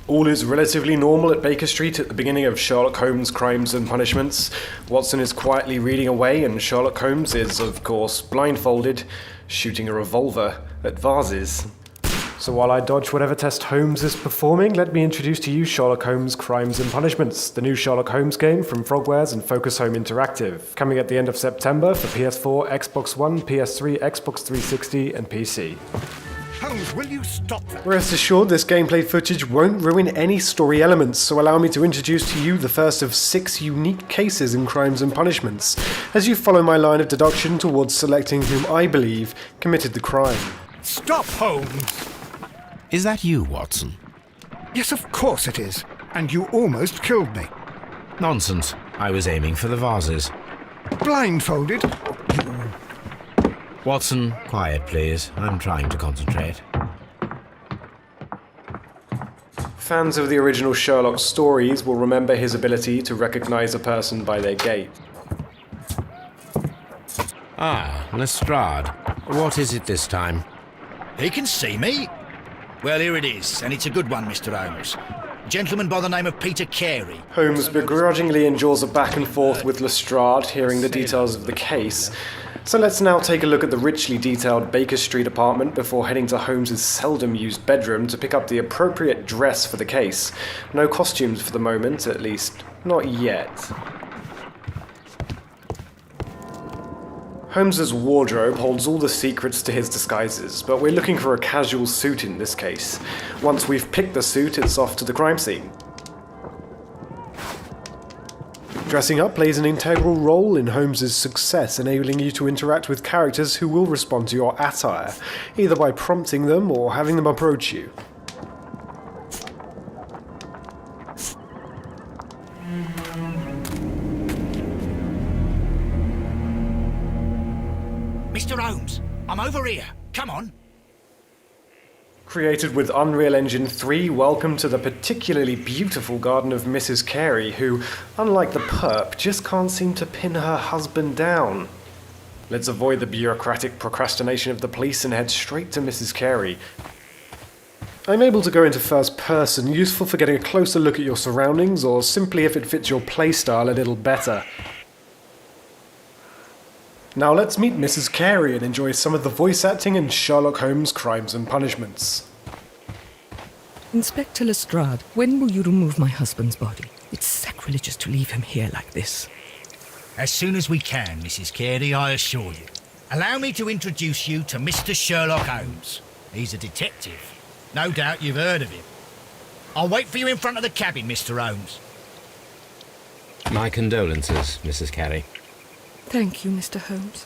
All is relatively normal at Baker Street at the beginning of Sherlock Holmes' Crimes and Punishments. Watson is quietly reading away, and Sherlock Holmes is, of course, blindfolded, shooting a revolver at vases. So while I dodge whatever test Holmes is performing, let me introduce to you Sherlock Holmes' Crimes and Punishments, the new Sherlock Holmes game from Frogwares and Focus Home Interactive, coming at the end of September for PS4, Xbox One, PS3, Xbox 360, and PC. Holmes, will you stop that? Rest assured, this gameplay footage won't ruin any story elements, so allow me to introduce to you the first of 6 unique cases in Crimes and Punishments, as you follow my line of deduction towards selecting whom I believe committed the crime. Stop, Holmes! Is that you, Watson? Yes, of course it is. And you almost killed me. Nonsense. I was aiming for the vases. Blindfolded? Watson, quiet please. I'm trying to concentrate. Fans of the original Sherlock stories will remember his ability to recognize a person by their gait. Ah, Lestrade. What is it this time? He can see me. Well, here it is, and it's a good one, Mr. Holmes. A gentleman by the name of Peter Carey. Holmes begrudgingly endures a back and forth with Lestrade, hearing the details of the case. So let's now take a look at the richly detailed Baker Street apartment before heading to Holmes' seldom used bedroom to pick up the appropriate dress for the case. No costumes for the moment, at least not yet. Holmes' wardrobe holds all the secrets to his disguises, but we're looking for a casual suit in this case. Once we've picked the suit, it's off to the crime scene. Dressing up plays an integral role in Holmes' success, enabling you to interact with characters who will respond to your attire, either by prompting them or having them approach you. Mr. Holmes, I'm over here. Come on. Created with Unreal Engine 3, welcome to the particularly beautiful garden of Mrs. Carey, who, unlike the perp, just can't seem to pin her husband down. Let's avoid the bureaucratic procrastination of the police and head straight to Mrs. Carey. I'm able to go into first person, useful for getting a closer look at your surroundings, or simply if it fits your playstyle a little better. Now let's meet Mrs. Carey and enjoy some of the voice acting in Sherlock Holmes' Crimes and Punishments. Inspector Lestrade, when will you remove my husband's body? It's sacrilegious to leave him here like this. As soon as we can, Mrs. Carey, I assure you. Allow me to introduce you to Mr. Sherlock Holmes. He's a detective. No doubt you've heard of him. I'll wait for you in front of the cabin, Mr. Holmes. My condolences, Mrs. Carey. Thank you, Mr. Holmes.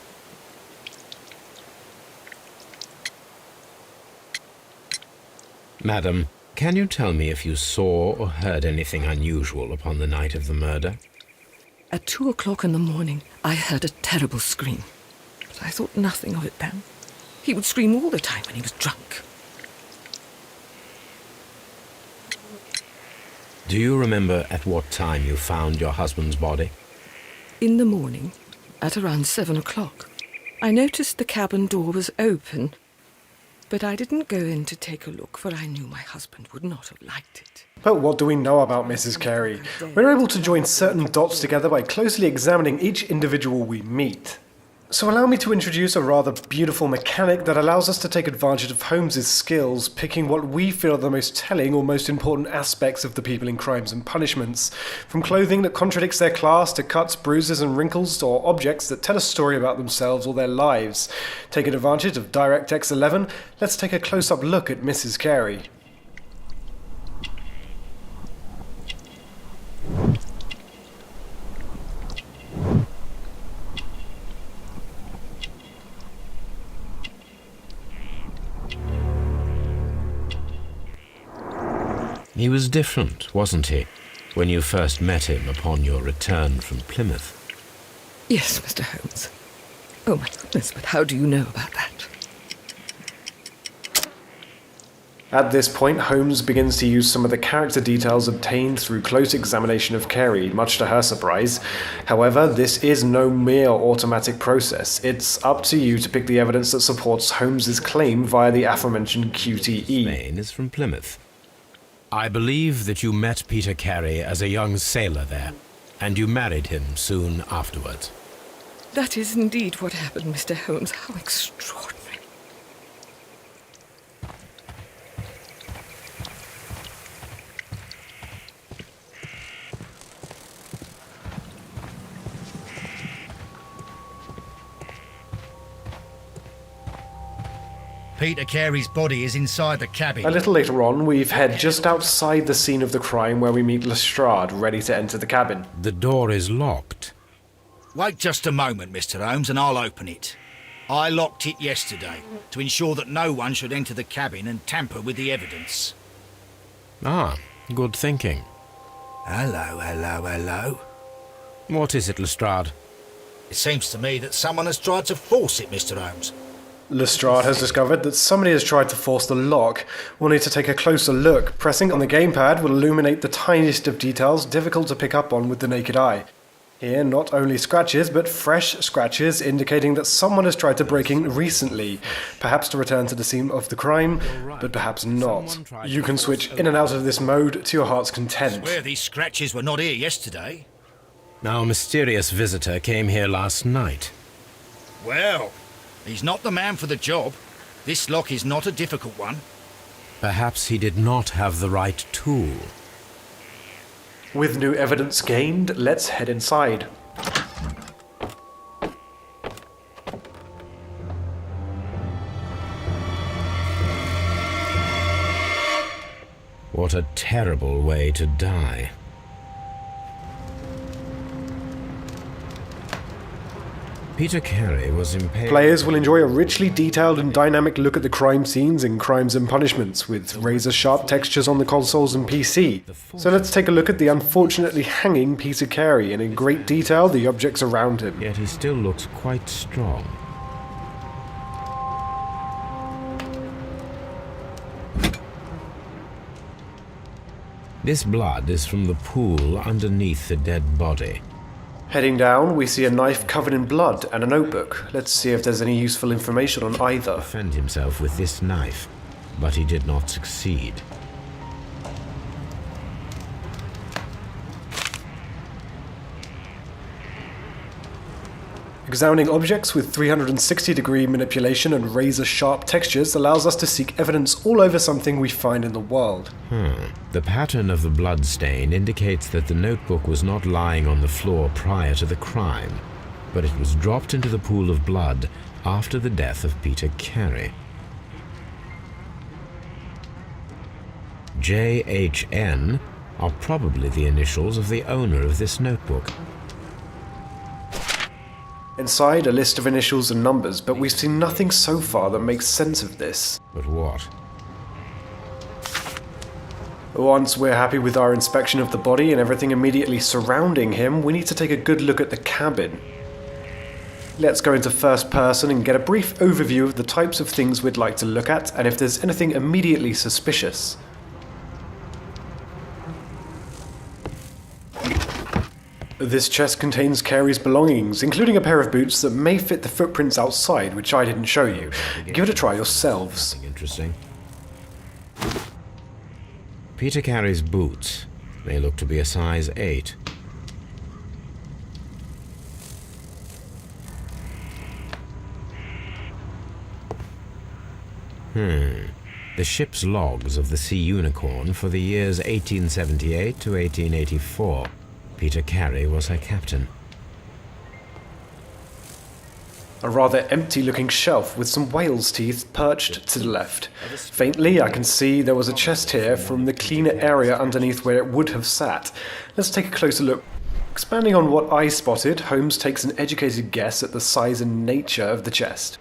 Madam, can you tell me if you saw or heard anything unusual upon the night of the murder? At 2 o'clock in the morning, I heard a terrible scream. But I thought nothing of it then. He would scream all the time when he was drunk. Do you remember at what time you found your husband's body? In the morning, at around 7 o'clock, I noticed the cabin door was open, but I didn't go in to take a look, for I knew my husband would not have liked it. But what do we know about Mrs. Carey? We're able to join certain dots together by closely examining each individual we meet. So allow me to introduce a rather beautiful mechanic that allows us to take advantage of Holmes' skills, picking what we feel are the most telling or most important aspects of the people in Crimes and Punishments. From clothing that contradicts their class to cuts, bruises and wrinkles, or objects that tell a story about themselves or their lives. Taking advantage of DirectX 11, let's take a close-up look at Mrs. Carey. He was different, wasn't he, when you first met him upon your return from Plymouth? Yes, Mr. Holmes. Oh, my goodness, but how do you know about that? At this point, Holmes begins to use some of the character details obtained through close examination of Carey, much to her surprise. However, this is no mere automatic process. It's up to you to pick the evidence that supports Holmes' claim via the aforementioned QTE. Spain is from Plymouth. I believe that you met Peter Carey as a young sailor there, and you married him soon afterwards. That is indeed what happened, Mr. Holmes. How extraordinary. Peter Carey's body is inside the cabin. A little later on, we head just outside the scene of the crime where we meet Lestrade, ready to enter the cabin. The door is locked. Wait just a moment, Mr. Holmes, and I'll open it. I locked it yesterday to ensure that no one should enter the cabin and tamper with the evidence. Ah, good thinking. Hello. What is it, Lestrade? It seems to me that someone has tried to force it, Mr. Holmes. Lestrade has discovered that somebody has tried to force the lock. We'll need to take a closer look. Pressing on the gamepad will illuminate the tiniest of details difficult to pick up on with the naked eye. Here, not only scratches, but fresh scratches indicating that someone has tried to break in recently, perhaps to return to the scene of the crime, but perhaps not. You can switch in and out of this mode to your heart's content. I swear these scratches were not here yesterday. Our mysterious visitor came here last night. Well, he's not the man for the job. This lock is not a difficult one. Perhaps he did not have the right tool. With new evidence gained, let's head inside. What a terrible way to die. Peter Carey was impaled. Players will enjoy a richly detailed and dynamic look at the crime scenes in Crimes and Punishments, with razor-sharp textures on the consoles and PC. So let's take a look at the unfortunately hanging Peter Carey, and in great detail the objects around him. Yet he still looks quite strong. This blood is from the pool underneath the dead body. Heading down, we see a knife covered in blood and a notebook. Let's see if there's any useful information on either. Defend himself with this knife, but he did not succeed. Examining objects with 360-degree manipulation and razor-sharp textures allows us to seek evidence all over something we find in the world. The pattern of the blood stain indicates that the notebook was not lying on the floor prior to the crime, but it was dropped into the pool of blood after the death of Peter Carey. JHN are probably the initials of the owner of this notebook. Inside, a list of initials and numbers, but we've seen nothing so far that makes sense of this. But what? Once we're happy with our inspection of the body and everything immediately surrounding him, we need to take a good look at the cabin. Let's go into first person and get a brief overview of the types of things we'd like to look at and if there's anything immediately suspicious. This chest contains Carey's belongings, including a pair of boots that may fit the footprints outside, which I didn't show you. Give it a try yourselves. Interesting. Peter Carey's boots. They look to be a size 8. The ship's logs of the Sea Unicorn for the years 1878 to 1884. Peter Carey was her captain. A rather empty-looking shelf with some whale's teeth perched to the left. Faintly, I can see there was a chest here from the cleaner area underneath where it would have sat. Let's take a closer look. Expanding on what I spotted, Holmes takes an educated guess at the size and nature of the chest.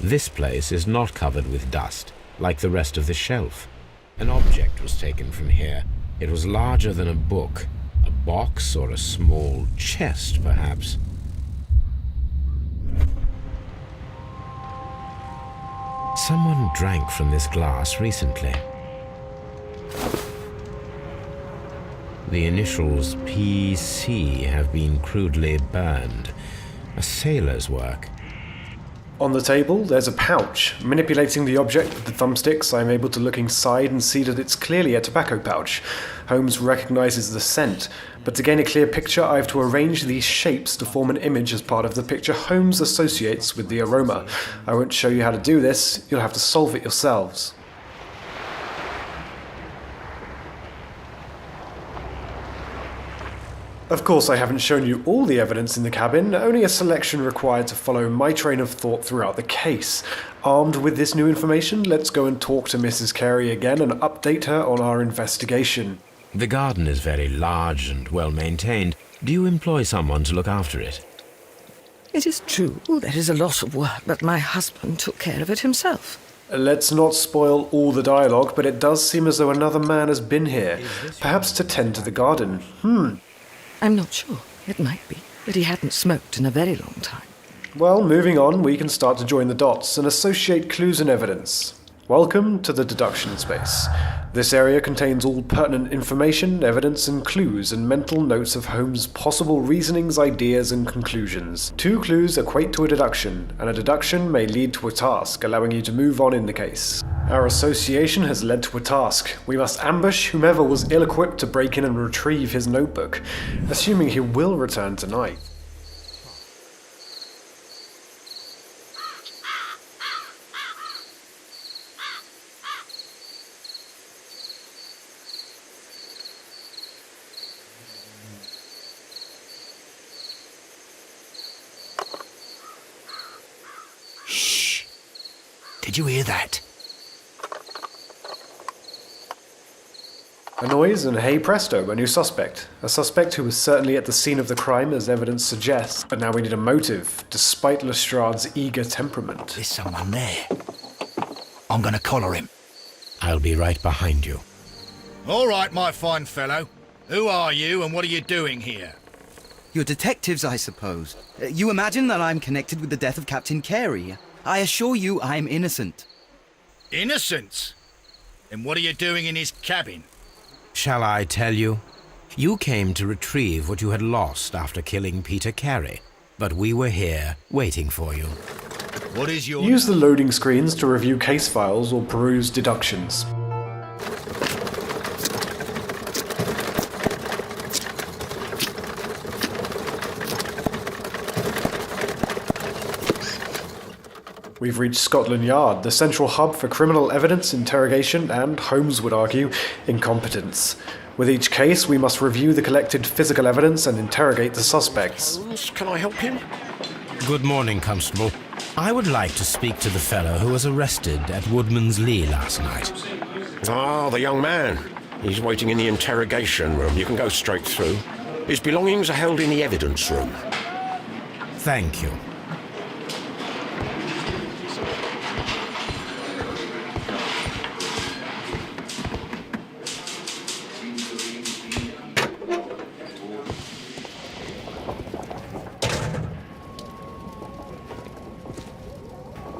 This place is not covered with dust, like the rest of the shelf. An object was taken from here. It was larger than a book, a box or a small chest, perhaps. Someone drank from this glass recently. The initials PC have been crudely burned. A sailor's work. On the table, there's a pouch. Manipulating the object with the thumbsticks, I'm able to look inside and see that it's clearly a tobacco pouch. Holmes recognizes the scent, but to gain a clear picture, I have to arrange these shapes to form an image as part of the picture Holmes associates with the aroma. I won't show you how to do this, you'll have to solve it yourselves. Of course, I haven't shown you all the evidence in the cabin, only a selection required to follow my train of thought throughout the case. Armed with this new information, let's go and talk to Mrs. Carey again and update her on our investigation. The garden is very large and well maintained. Do you employ someone to look after it? It is true, there is a lot of work, but my husband took care of it himself. Let's not spoil all the dialogue, but it does seem as though another man has been here, perhaps to tend to the garden. I'm not sure. It might be, but he hadn't smoked in a very long time. Well, moving on, we can start to join the dots and associate clues and evidence. Welcome to the deduction space. This area contains all pertinent information, evidence and clues, and mental notes of Holmes' possible reasonings, ideas and conclusions. 2 clues equate to a deduction, and a deduction may lead to a task, allowing you to move on in the case. Our association has led to a task. We must ambush whomever was ill-equipped to break in and retrieve his notebook, assuming he will return tonight. Did you hear that? A noise and hey presto, a new suspect. A suspect who was certainly at the scene of the crime as evidence suggests, but now we need a motive, despite Lestrade's eager temperament. There's someone there. I'm gonna collar him. I'll be right behind you. All right, my fine fellow. Who are you and what are you doing here? You're detectives, I suppose. You imagine that I'm connected with the death of Captain Carey. I assure you I'm innocent. Innocent? And what are you doing in his cabin? Shall I tell you? You came to retrieve what you had lost after killing Peter Carey, but we were here waiting for you. What is your... Use the loading screens to review case files or peruse deductions. We've reached Scotland Yard, the central hub for criminal evidence, interrogation, and, Holmes would argue, incompetence. With each case, we must review the collected physical evidence and interrogate the suspects. Can I help him? Good morning, Constable. I would like to speak to the fellow who was arrested at Woodman's Lee last night. Ah, the young man. He's waiting in the interrogation room. You can go straight through. His belongings are held in the evidence room. Thank you.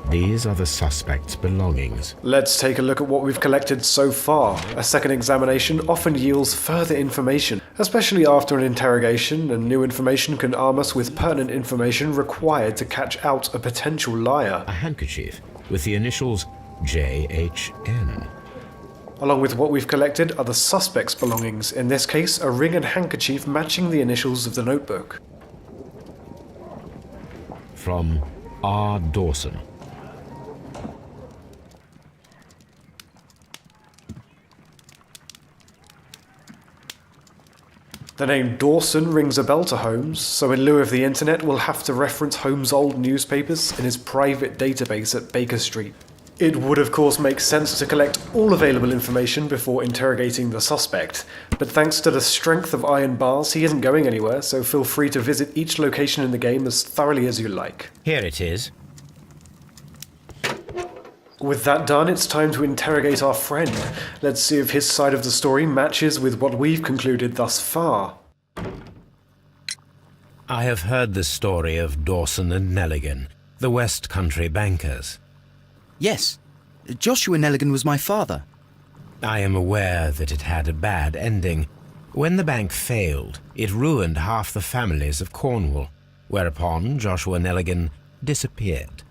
These are the suspect's belongings. Let's take a look at what we've collected so far. A second examination often yields further information, especially after an interrogation, and new information can arm us with pertinent information required to catch out a potential liar. A handkerchief with the initials JHN. Along with what we've collected are the suspect's belongings, in this case a ring and handkerchief matching the initials of the notebook. From R. Dawson. The name Dawson rings a bell to Holmes, so in lieu of the internet we'll have to reference Holmes' old newspapers in his private database at Baker Street. It would of course make sense to collect all available information before interrogating the suspect, but thanks to the strength of iron bars he isn't going anywhere, so feel free to visit each location in the game as thoroughly as you like. Here it is. With that done, it's time to interrogate our friend. Let's see if his side of the story matches with what we've concluded thus far. I have heard the story of Dawson and Nelligan, the West Country bankers. Yes, Joshua Nelligan was my father. I am aware that it had a bad ending. When the bank failed, it ruined half the families of Cornwall, whereupon Joshua Nelligan disappeared.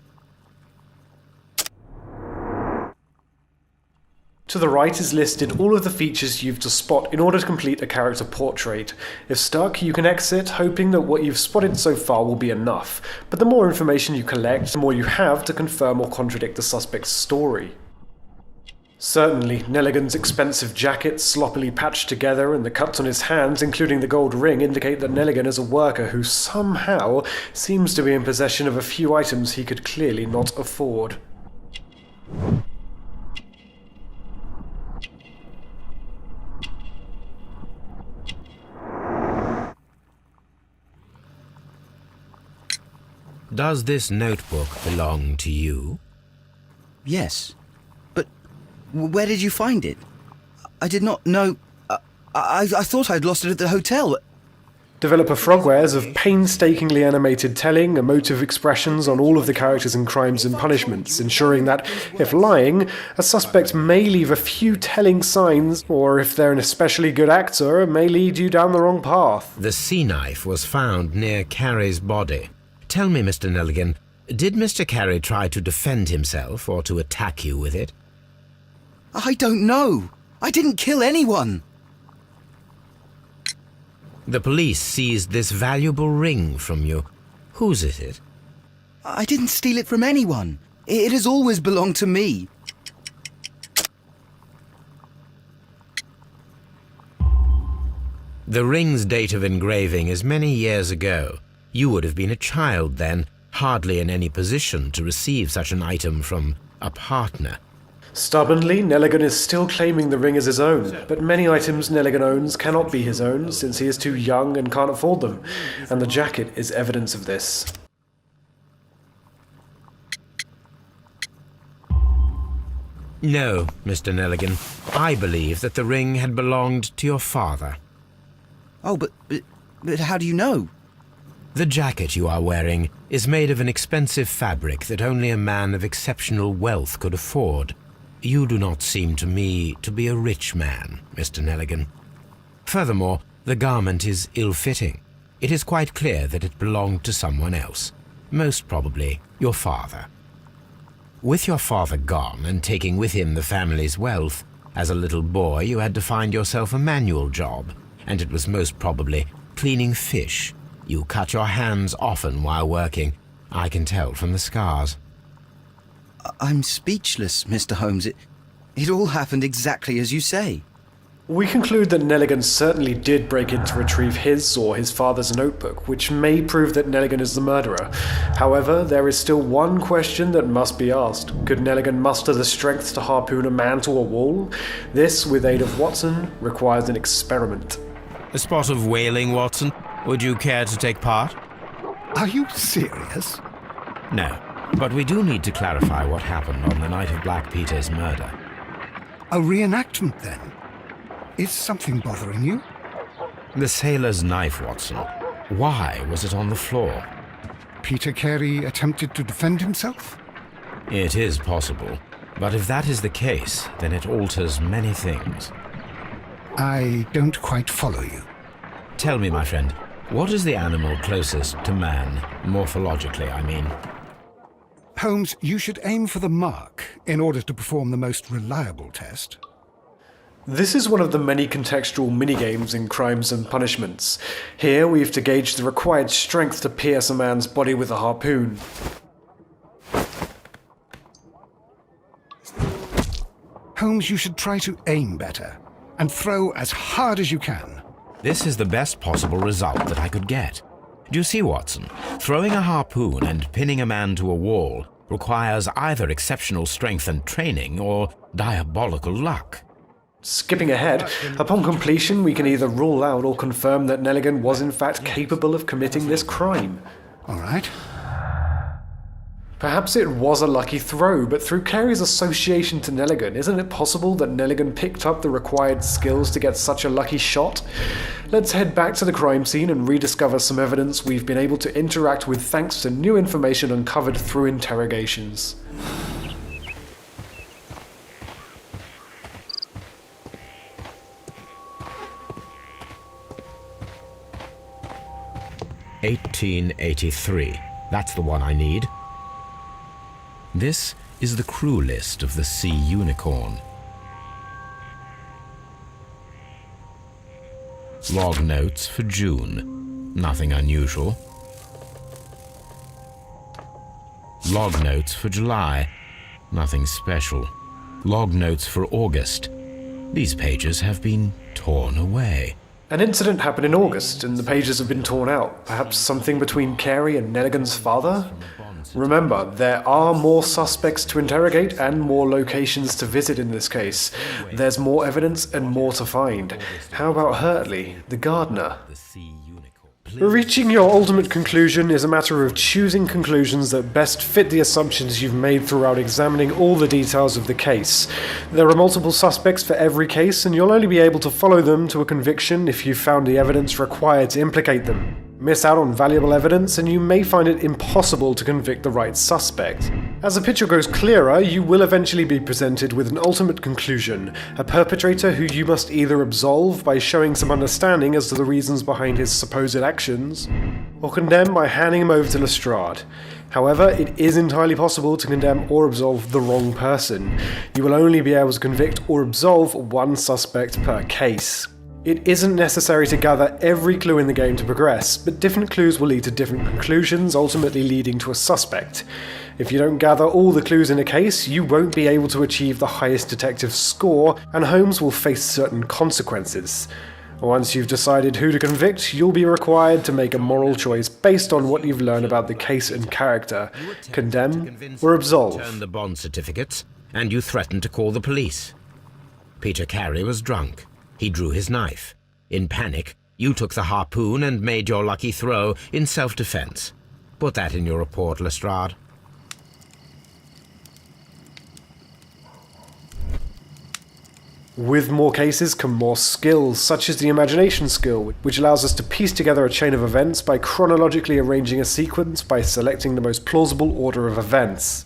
To the right is listed all of the features you've to spot in order to complete a character portrait. If stuck, you can exit, hoping that what you've spotted so far will be enough, but the more information you collect, the more you have to confirm or contradict the suspect's story. Certainly, Nelligan's expensive jacket, sloppily patched together, and the cuts on his hands, including the gold ring, indicate that Nelligan is a worker who somehow seems to be in possession of a few items he could clearly not afford. Does this notebook belong to you? Yes. But where did you find it? I did not know... I thought I'd lost it at the hotel. Developer Frogwares have painstakingly animated telling, emotive expressions on all of the characters in Crimes and Punishments, ensuring that, if lying, a suspect may leave a few telling signs, or if they're an especially good actor, may lead you down the wrong path. The sea knife was found near Carey's body. Tell me, Mr. Nelligan, did Mr. Carey try to defend himself or to attack you with it? I don't know. I didn't kill anyone. The police seized this valuable ring from you. Whose is it? I didn't steal it from anyone. It has always belonged to me. The ring's date of engraving is many years ago. You would have been a child then, hardly in any position to receive such an item from a partner. Stubbornly, Nelligan is still claiming the ring as his own, but many items Nelligan owns cannot be his own since he is too young and can't afford them, and the jacket is evidence of this. No, Mr. Nelligan. I believe that the ring had belonged to your father. Oh, but how do you know? The jacket you are wearing is made of an expensive fabric that only a man of exceptional wealth could afford. You do not seem to me to be a rich man, Mr. Nelligan. Furthermore, the garment is ill-fitting. It is quite clear that it belonged to someone else, most probably your father. With your father gone and taking with him the family's wealth, as a little boy you had to find yourself a manual job, and it was most probably cleaning fish. You cut your hands often while working. I can tell from the scars. I'm speechless, Mr. Holmes. It all happened exactly as you say. We conclude that Nelligan certainly did break in to retrieve his or his father's notebook, which may prove that Nelligan is the murderer. However, there is still one question that must be asked. Could Nelligan muster the strength to harpoon a man to a wall? This, with aid of Watson, requires an experiment. A spot of whaling, Watson? Would you care to take part? Are you serious? No, but we do need to clarify what happened on the night of Black Peter's murder. A reenactment, then? Is something bothering you? The sailor's knife, Watson. Why was it on the floor? Peter Carey attempted to defend himself? It is possible, but if that is the case, then it alters many things. I don't quite follow you. Tell me, my friend, what is the animal closest to man, morphologically, I mean? Holmes, you should aim for the mark in order to perform the most reliable test. This is one of the many contextual minigames in Crimes and Punishments. Here we have to gauge the required strength to pierce a man's body with a harpoon. Holmes, you should try to aim better and throw as hard as you can. This is the best possible result that I could get. Do you see, Watson? Throwing a harpoon and pinning a man to a wall requires either exceptional strength and training or diabolical luck. Skipping ahead, upon completion we can either rule out or confirm that Nelligan was in fact capable of committing this crime. All right. Perhaps it was a lucky throw, but through Carey's association to Nelligan, isn't it possible that Nelligan picked up the required skills to get such a lucky shot? Let's head back to the crime scene and rediscover some evidence we've been able to interact with thanks to new information uncovered through interrogations. "1883. That's the one I need. This is the crew list of the Sea Unicorn. Log notes for June. Nothing unusual. Log notes for July. Nothing special. Log notes for August. These pages have been torn away. An incident happened in August, and the pages have been torn out. Perhaps something between Carey and Nelligan's father? Remember, there are more suspects to interrogate and more locations to visit in this case. There's more evidence and more to find. How about Hurtley, the gardener? Reaching your ultimate conclusion is a matter of choosing conclusions that best fit the assumptions you've made throughout examining all the details of the case. There are multiple suspects for every case, and you'll only be able to follow them to a conviction if you've found the evidence required to implicate them. Miss out on valuable evidence, and you may find it impossible to convict the right suspect. As the picture grows clearer, you will eventually be presented with an ultimate conclusion, a perpetrator who you must either absolve by showing some understanding as to the reasons behind his supposed actions, or condemn by handing him over to Lestrade. However, it is entirely possible to condemn or absolve the wrong person. You will only be able to convict or absolve one suspect per case. It isn't necessary to gather every clue in the game to progress, but different clues will lead to different conclusions, ultimately leading to a suspect. If you don't gather all the clues in a case, you won't be able to achieve the highest detective score, and Holmes will face certain consequences. Once you've decided who to convict, you'll be required to make a moral choice based on what you've learned about the case and character. Condemn or absolve. Turn the bond certificates, and you threatened to call the police. Peter Carey was drunk. He drew his knife. In panic, you took the harpoon and made your lucky throw in self-defense. Put that in your report, Lestrade. With more cases come more skills, such as the imagination skill, which allows us to piece together a chain of events by chronologically arranging a sequence by selecting the most plausible order of events.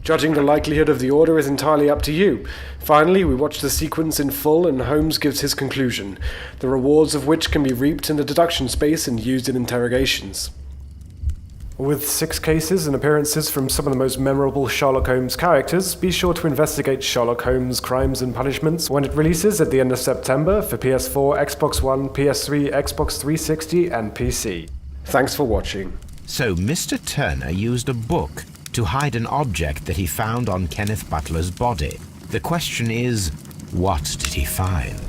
Judging the likelihood of the order is entirely up to you. Finally, we watch the sequence in full and Holmes gives his conclusion, the rewards of which can be reaped in the deduction space and used in interrogations. With 6 cases and appearances from some of the most memorable Sherlock Holmes characters, be sure to investigate Sherlock Holmes Crimes and Punishments when it releases at the end of September for PS4, Xbox One, PS3, Xbox 360 and PC. Thanks for watching. So Mr. Turner used a book to hide an object that he found on Kenneth Butler's body. The question is, what did he find?